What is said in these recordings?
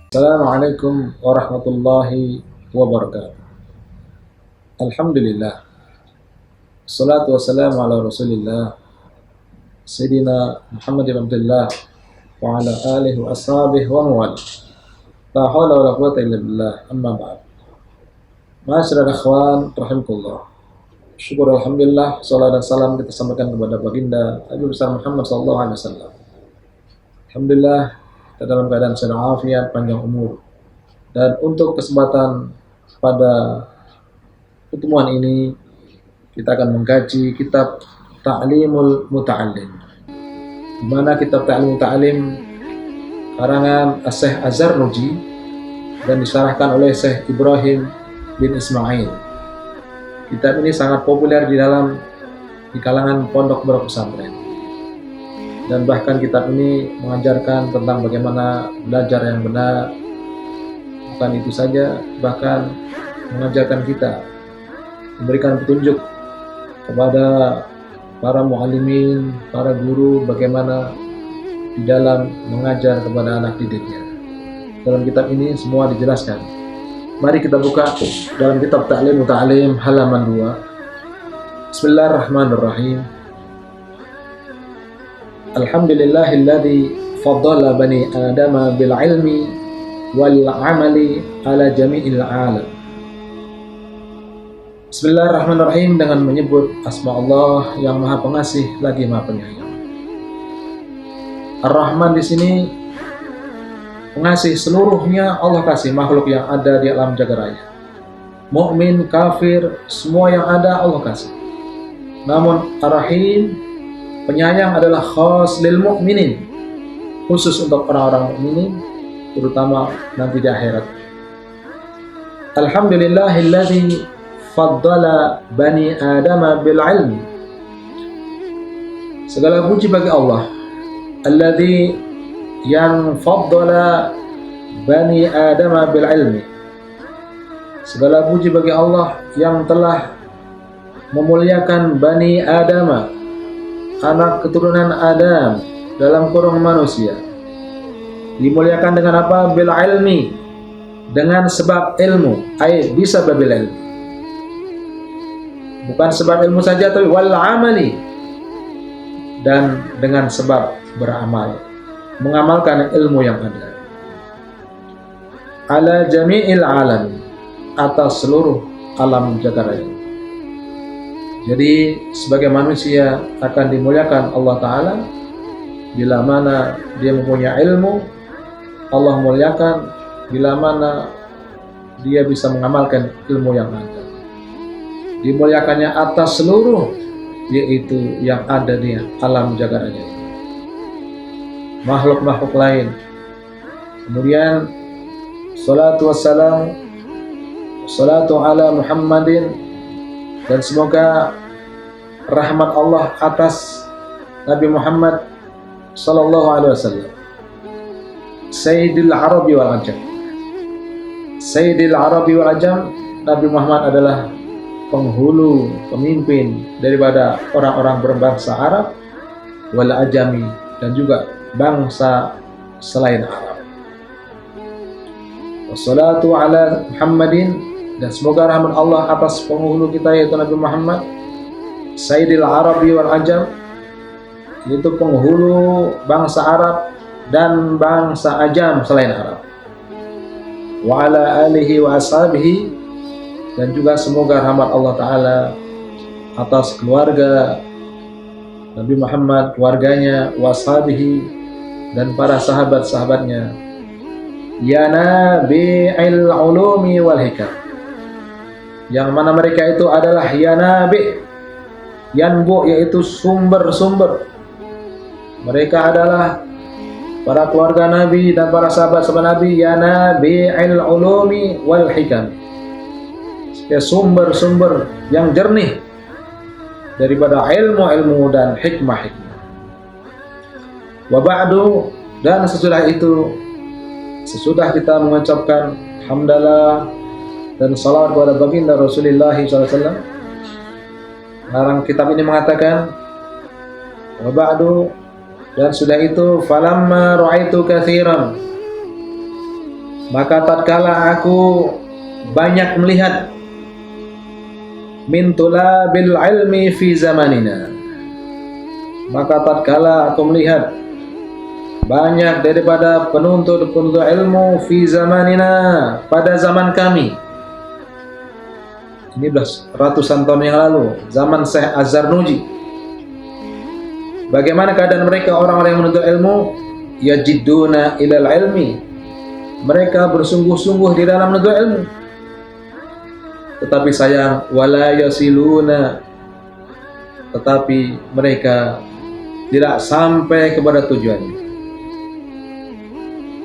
Assalamualaikum warahmatullahi wabarakatuh. Alhamdulillah. Assalatu wassalamu ala Rasulillah Sayyidina Muhammad bin Abdullah wa ala alihi wa ashabihi wa mawala. La hawla wa la quwwata illa billah. Amma ba'd. Ma'asyiral ikhwan rahimakumullah. Syukur alhamdulillah, salat dan salam kita sampaikan kepada baginda Nabi besar Muhammad sallallahu alaihi wasallam. Alhamdulillah, kita dalam keadaan sehat afiat, panjang umur. Dan untuk kesempatan pada pertemuan ini kita akan mengkaji kitab Ta'limul Muta'allim. Di mana kitab Ta'limul Muta'allim karangan Syekh Az-Zarnuji dan disyarahkan oleh Syekh Ibrahim bin Ismail. Kitab ini sangat populer di kalangan pondok pesantren. Dan bahkan kitab ini mengajarkan tentang bagaimana belajar yang benar. Bukan itu saja, bahkan mengajarkan kita, memberikan petunjuk kepada para muallimin, para guru, bagaimana di dalam mengajar kepada anak didiknya. Dalam kitab ini semua dijelaskan. Mari kita buka dalam kitab Ta'limul Muta'allim halaman 2. Bismillahirrahmanirrahim. Alhamdulillahilladzi faddala bani adama bil ilmi wal amali ala jami'il alam. Bismillahirrahmanirrahim, dengan menyebut asma Allah yang Maha Pengasih lagi Maha Penyayang. Ar-Rahman di sini pengasih seluruhnya, Allah kasih makhluk yang ada di alam jagat raya. Mukmin, kafir, semua yang ada Allah kasih. Namun Ar-Rahim, penyayang, adalah khas lil mu'minin, khusus untuk orang-orang mukminin, terutama nanti di akhirat. Alhamdulillahilladzi faddala bani adama bil ilmi. Segala puji bagi Allah, alladzi yang faddala bani adama bil ilmi. Segala puji bagi Allah yang telah memuliakan bani adama, anak keturunan Adam, dalam kurung manusia. Dimuliakan dengan apa? Bil ilmi, dengan sebab ilmu, bisa babil ilmi. Bukan sebab ilmu saja, tapi wal amali, dan dengan sebab beramal, mengamalkan ilmu yang ada. Ala jami'il alam, atas seluruh alam jagat raya. Jadi sebagai manusia akan dimuliakan Allah Ta'ala bila mana dia mempunyai ilmu. Allah muliakan bila mana dia bisa mengamalkan ilmu yang ada. Dimuliakannya atas seluruh, yaitu yang ada di alam jagat raya, makhluk-makhluk lain. Kemudian salatu wassalam, salatu ala Muhammadin, dan semoga rahmat Allah atas Nabi Muhammad sallallahu alaihi wasallam, Sayyidil Arabi wal Ajam. Sayyidil Arabi wal Ajam, Nabi Muhammad adalah penghulu, pemimpin daripada orang-orang berbangsa Arab, wal Ajami, dan juga bangsa selain Arab. Wassalatu ala Muhammadin, dan semoga rahmat Allah atas penghulu kita, yaitu Nabi Muhammad, Sayyidil Arabi wal Ajam, yaitu penghulu bangsa Arab dan bangsa Ajam selain Arab. Wa ala alihi wa ashabihi, dan juga semoga rahmat Allah Ta'ala atas keluarga Nabi Muhammad, keluarganya, wa ashabihi, dan para sahabat-sahabatnya. Ya nabi'il ulumi wal hikam, yang mana mereka itu adalah ya nabi, yanbu, yaitu sumber-sumber. Mereka adalah para keluarga Nabi dan para sahabat-sahabat Nabi, ya nabi'il ulumi wal hikam, sumber-sumber yang jernih daripada ilmu-ilmu dan hikmah-hikmah. Wa ba'du, dan sesudah itu, sesudah kita mengucapkan hamdalah dan salawat kepada baginda Rasulullah SAW, Larang kitab ini mengatakan, wa ba'du, dan sudah itu, falamma ra'aitu katsiran, Maka tatkala aku banyak melihat min tulabil ilmi fi zamanina, maka tatkala aku melihat banyak daripada penuntut-penuntut ilmu fi zamanina, pada zaman kami. Ini sudah ratusan tahun yang lalu, zaman Syekh Az-Zarnuji. Bagaimana keadaan mereka orang-orang yang menuntut ilmu? Yajidduna ilal ilmi, mereka bersungguh-sungguh di dalam menuntut ilmu. Tetapi sayang, wala yasiluna, tetapi mereka tidak sampai kepada tujuannya.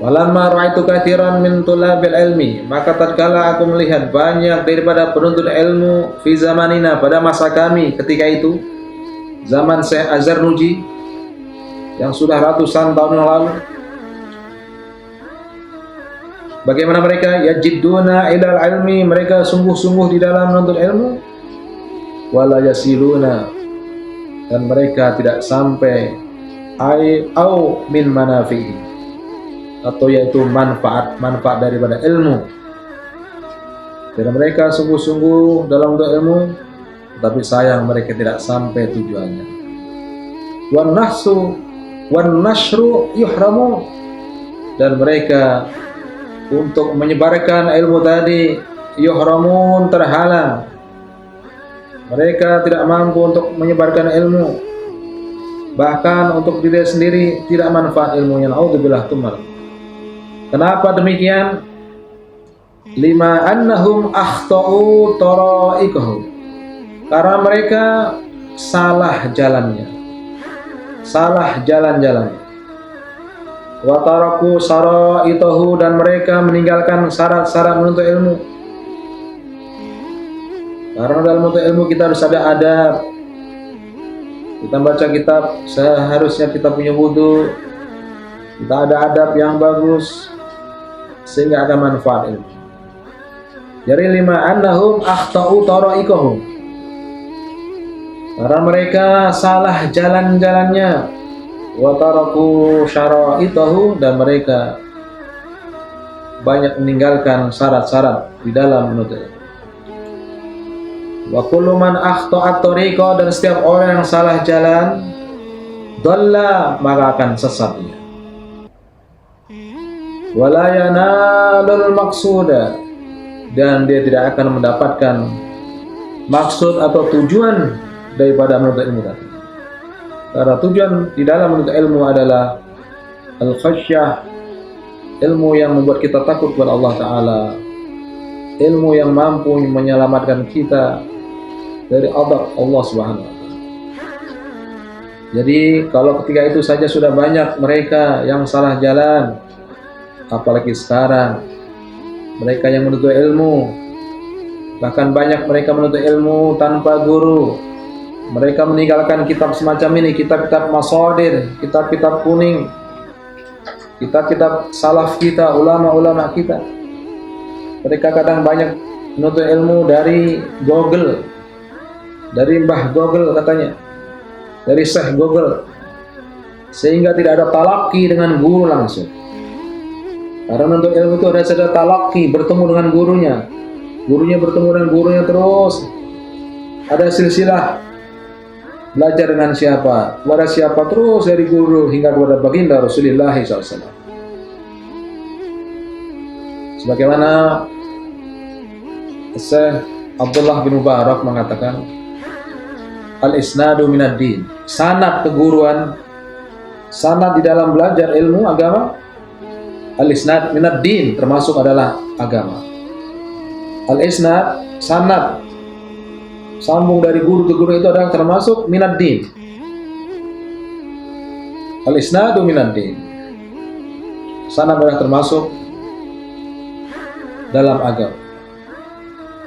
Walamma ra'aitu katsiran min tulabil ilmi, maka tatkala aku melihat banyak daripada penuntut ilmu fi zamanina, pada masa kami ketika itu, zaman Syekh Az-Zarnuji yang sudah ratusan tahun yang lalu. Bagaimana mereka? Yajidduna ilal ilmi, mereka sungguh-sungguh di dalam menuntut ilmu. Wala yasiluna, dan mereka tidak sampai au min manafi'i, atau yaitu manfaat daripada ilmu. Dan mereka sungguh-sungguh dalam menuntut ilmu, tetapi sayang mereka tidak sampai tujuannya. Wan nashru yuhramu, dan mereka untuk menyebarkan ilmu tadi yuhramun, terhalang. Mereka tidak mampu untuk menyebarkan ilmu, bahkan untuk diri sendiri tidak manfaat ilmunya. Naudzubillah tumal. Kenapa demikian? Lima annahum akhtau tara'iqahum, karena mereka salah jalannya, salah jalan-jalannya. Wa taraku sara'itahu, dan mereka meninggalkan syarat-syarat menuntut ilmu. Karena dalam menuntut ilmu kita harus ada adab. Kita baca kitab, seharusnya kita punya wudu, kita ada adab yang bagus, sehingga ada manfaat ilmu. Jadi lima annahum akhtau tara'iqahum, karena mereka salah jalan-jalannya. Wa taraku syara'itahu, dan mereka banyak meninggalkan syarat-syarat di dalam menuntut ilmu. Wa kullu man akhta'at tariqa, dan setiap orang yang salah jalan, dhalla, maka akan sesat dia. Wala yanalul maqsuda, dan dia tidak akan mendapatkan maksud atau tujuan daripada menuntut ilmu tadi. Karena tujuan di dalam menuntut ilmu adalah al-khasyah, ilmu yang membuat kita takut kepada Allah Ta'ala, ilmu yang mampu menyelamatkan kita dari adab Allah Subhanahu wa Ta'ala. Jadi kalau ketika itu saja sudah banyak mereka yang salah jalan, apalagi sekarang mereka yang menuntut ilmu, bahkan banyak mereka menuntut ilmu tanpa guru. Mereka meninggalkan kitab semacam ini, kitab-kitab masadir, kitab-kitab kuning, kitab-kitab salaf kita, ulama-ulama kita. Mereka kadang banyak menuntut ilmu dari Google, dari Mbah Google katanya, dari Syekh Google, sehingga tidak ada talaki dengan guru langsung. Karena menuntut ilmu itu ada talaki, bertemu dengan gurunya bertemu dengan gurunya terus. Ada silsilah, belajar dengan siapa, kepada siapa, terus dari guru hingga kepada baginda Rasulullah SAW. Sebagaimana Syekh Abdullah bin Mubarak mengatakan, al-isnadu minad din, sanad keguruan, sanad di dalam belajar ilmu agama, al-isnad minad din, termasuk adalah agama. Al-isnad, sanad, sambung dari guru ke guru, itu adalah termasuk minad din. Al-isnadu minad din, sanad adalah termasuk dalam agama.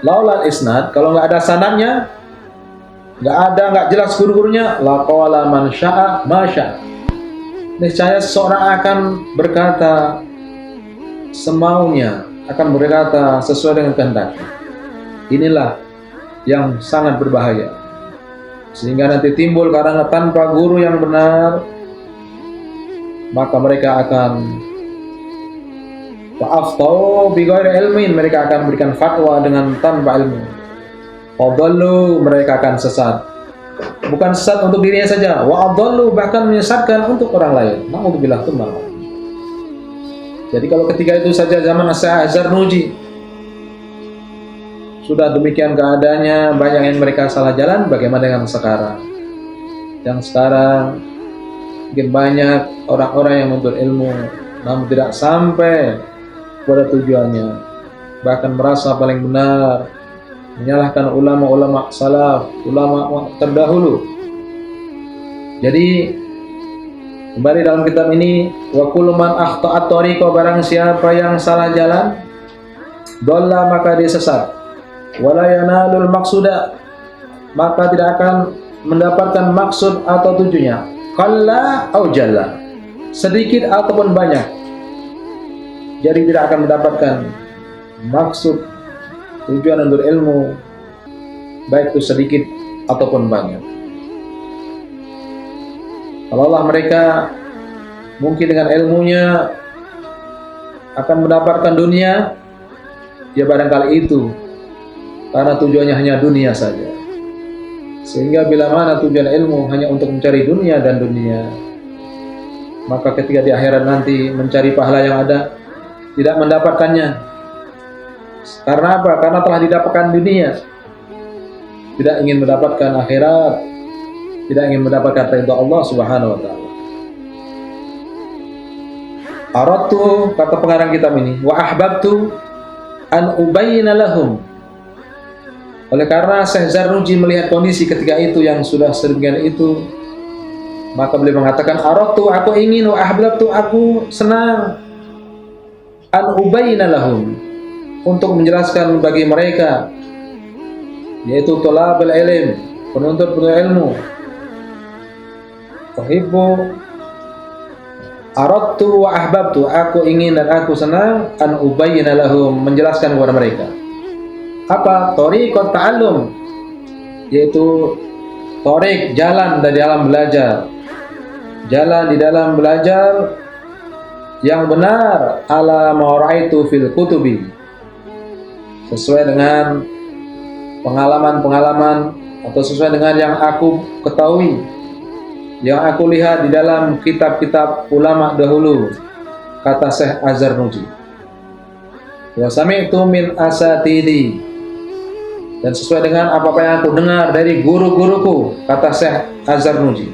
Laula isnad, kalau nggak ada sanadnya, nggak jelas guru-gurunya, laqala man syaa ma syaa, niscaya seseorang akan berkata semaunya, akan berkata sesuai dengan kehendaknya. Inilah yang sangat berbahaya, sehingga nanti timbul karena tanpa guru yang benar, maka mereka akan Wa aftau bi ghairi ilmin, mereka akan memberikan fatwa dengan tanpa ilmu. Fadallu, mereka akan sesat. Bukan sesat untuk dirinya saja, wa adallu, bahkan menyesatkan untuk orang lain. Nauzubillah tsumma. Jadi kalau ketika itu saja zaman Syekh Az-Zarnuji sudah demikian keadaannya, banyak yang mereka salah jalan, bagaimana dengan sekarang? Yang sekarang mungkin banyak orang-orang yang menuntut ilmu namun tidak sampai pada tujuannya, bahkan merasa paling benar, menyalahkan ulama-ulama salaf, ulama terdahulu. Jadi kembali dalam kitab ini, wa kullu man akhta'at tariqa, barang siapa yang salah jalan, dhalla, maka dia sesat, wala yanalul maqsuda, maka tidak akan mendapatkan maksud atau tujuannya, qalla au jalla, sedikit ataupun banyak. Jadi tidak akan mendapatkan maksud tujuan untuk ilmu, baik itu sedikit ataupun banyak. Kalau Allah mereka mungkin dengan ilmunya akan mendapatkan dunia, ya barangkali itu karena tujuannya hanya dunia saja. Sehingga bila mana tujuan ilmu hanya untuk mencari dunia dan dunia, maka ketika di akhirat nanti mencari pahala yang ada, tidak mendapatkannya. Karena apa? Karena telah didapatkan dunia, tidak ingin mendapatkan akhirat, tidak ingin mendapatkan ridha Allah Subhanahu wa taala. Aradtu, kata pengarang kitab ini, wa ahbabtu an ubayyina lahum. Oleh karena Syekh Zarnuji melihat kondisi ketika itu yang sudah sedemikian itu, maka beliau mengatakan, aradtu, aku ingin, wa ahbabtu, aku senang, an ubayyina lahum, untuk menjelaskan bagi mereka, yaitu thalabul ilm, penuntut ilmu. Uhibbu, aradtu wa ahbabtu, aku ingin dan aku senang, an ubayyina lahum, menjelaskan kepada mereka. Apa? Thariqat ta'allum, yaitu thariq, jalan dari dalam belajar, jalan di dalam belajar yang benar, ala ma ra'aitu fil kutubi, sesuai dengan pengalaman-pengalaman atau sesuai dengan yang aku ketahui, yang aku lihat di dalam kitab-kitab ulama dahulu, kata Syekh Az-Zarnuji. Wa sami'tu min asatidi, dan sesuai dengan apa yang aku dengar dari guru-guruku, kata Syekh Az-Zarnuji,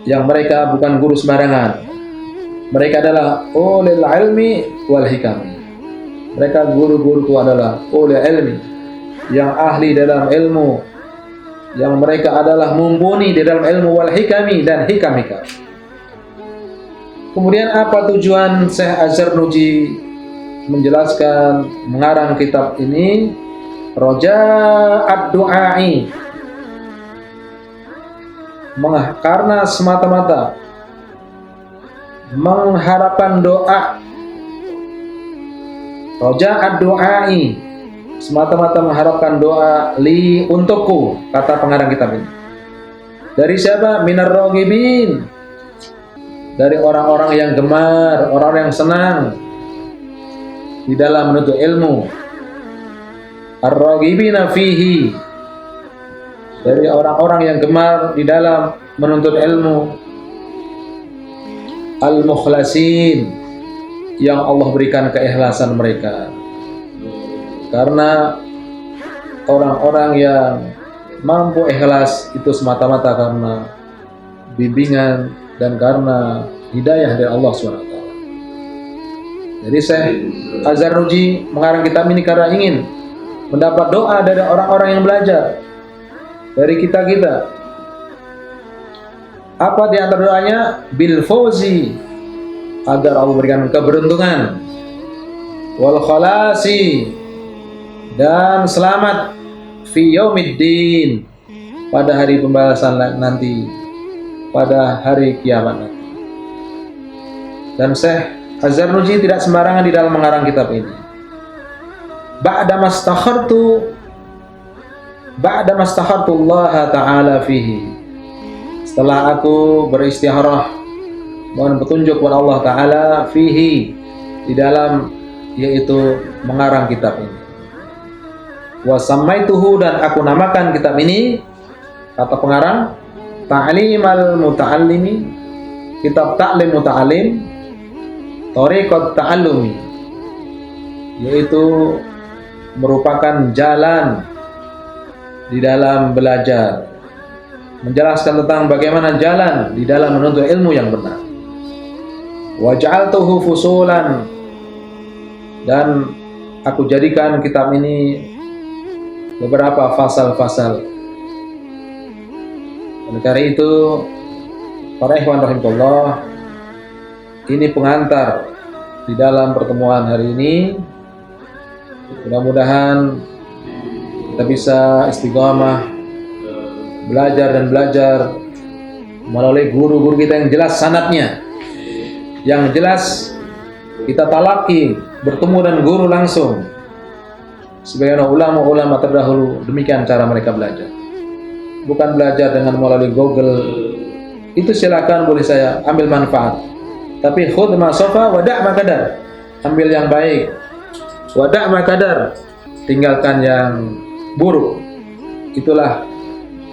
yang mereka bukan guru sembarangan. Mereka adalah ulil ilmi wal hikam. Mereka guru-guruku adalah ulil ilmi, yang ahli dalam ilmu, yang mereka adalah mumpuni di dalam ilmu, wal hikami, dan hikam-hikam. Kemudian apa tujuan Syekh Az-Zarnuji menjelaskan, mengarang kitab ini? Raja'ad du'ai, karena semata-mata mengharapkan doa. Raja'ad du'ai, semata-mata mengharapkan doa, li, untukku, kata pengarang kitab ini. Dari siapa? Minar raghibin, dari orang-orang yang gemar, orang yang senang di dalam menuntut ilmu. Ar-raghibina fihi, dari orang-orang yang gemar di dalam menuntut ilmu. Al-mukhlasin, yang Allah berikan keikhlasan mereka. Karena orang-orang yang mampu ikhlas itu semata-mata karena bimbingan dan karena hidayah dari Allah SWT. Jadi Syekh Az-Zarnuji mengarang kitab ini karena ingin mendapat doa dari orang-orang yang belajar, dari kita-kita. Apa di antara doanya? Bil fauzi, agar Allah berikan keberuntungan, wal khalasi, dan selamat, fi yaumiddin, pada hari pembalasan nanti, pada hari kiamat nanti. Dan Syekh Az-Zarnuji tidak sembarangan di dalam mengarang kitab ini. Ba'da mastakhartu Allah Ta'ala fihi, setelah aku beristikharah mohon petunjuk kepada Allah Ta'ala fihi, di dalam yaitu mengarang kitab ini. Wa samaituhu, dan aku namakan kitab ini, kata pengarang, Ta'limal Muta'allimi, kitab Ta'lim Muta'allim, Thariqat Ta'allumi, yaitu merupakan jalan di dalam belajar, menjelaskan tentang bagaimana jalan di dalam menuntut ilmu yang benar. Wa ja'altuhu fusulan, dan aku jadikan kitab ini beberapa fasal-fasal. Oleh karena itu, para ikhwan rahimahullah, ini pengantar di dalam pertemuan hari ini. Mudah-mudahan kita bisa istiqamah belajar dan belajar melalui guru-guru kita yang jelas sanadnya, yang jelas kita talaki, bertemu dan guru langsung. Sebagian ulama-ulama terdahulu demikian cara mereka belajar, bukan belajar dengan melalui Google. Itu silakan, boleh saya ambil manfaat, tapi khudh ma safa wa da' ma qadar, ambil yang baik, wa da' ma qadar, tinggalkan yang buruk. Itulah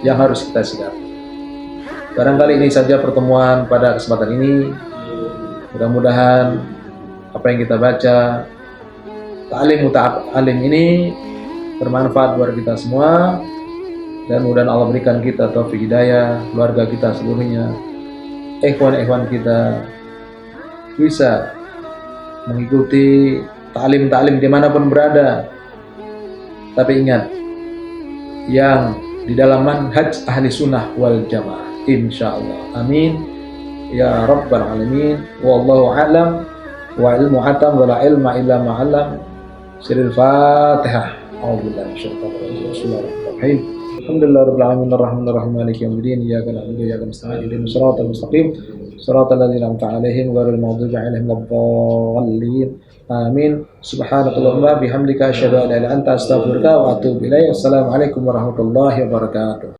yang harus kita sikap. Barangkali ini saja pertemuan pada kesempatan ini. Mudah-mudahan apa yang kita baca, ta'lim muta'allim ini, bermanfaat buat kita semua, dan mudah-mudahan Allah berikan kita taufik hidayah, keluarga kita seluruhnya, ikhwan-ikhwan kita bisa mengikuti ta'lim dimanapun berada. Tapi ingat, yang di dalam manhaj ahli sunnah wal jamaah, insyaallah. Amin ya rabbal alamin. Wallahu a'lam wa ilmu atam wa la ilma illa ma'alam. Siril Fatihah. A'udzubillahi minasyaitonir rajim. Bismillahirrahmanirrahim. Alhamdulillahirabbil alamin arrahmanir rahim maliki yaumiddin iyyaka na'budu wa iyyaka nasta'in ihdinas siratal mustaqim siratal ladzina an'amta 'alaihim ghairil maghdubi 'alaihim waladdallin. Amin. Subhanakallahumma bihamdika asyhadu an la ilaha illa anta astaghfiruka wa atubu ilaik. Assalamualaikum warahmatullahi wabarakatuh.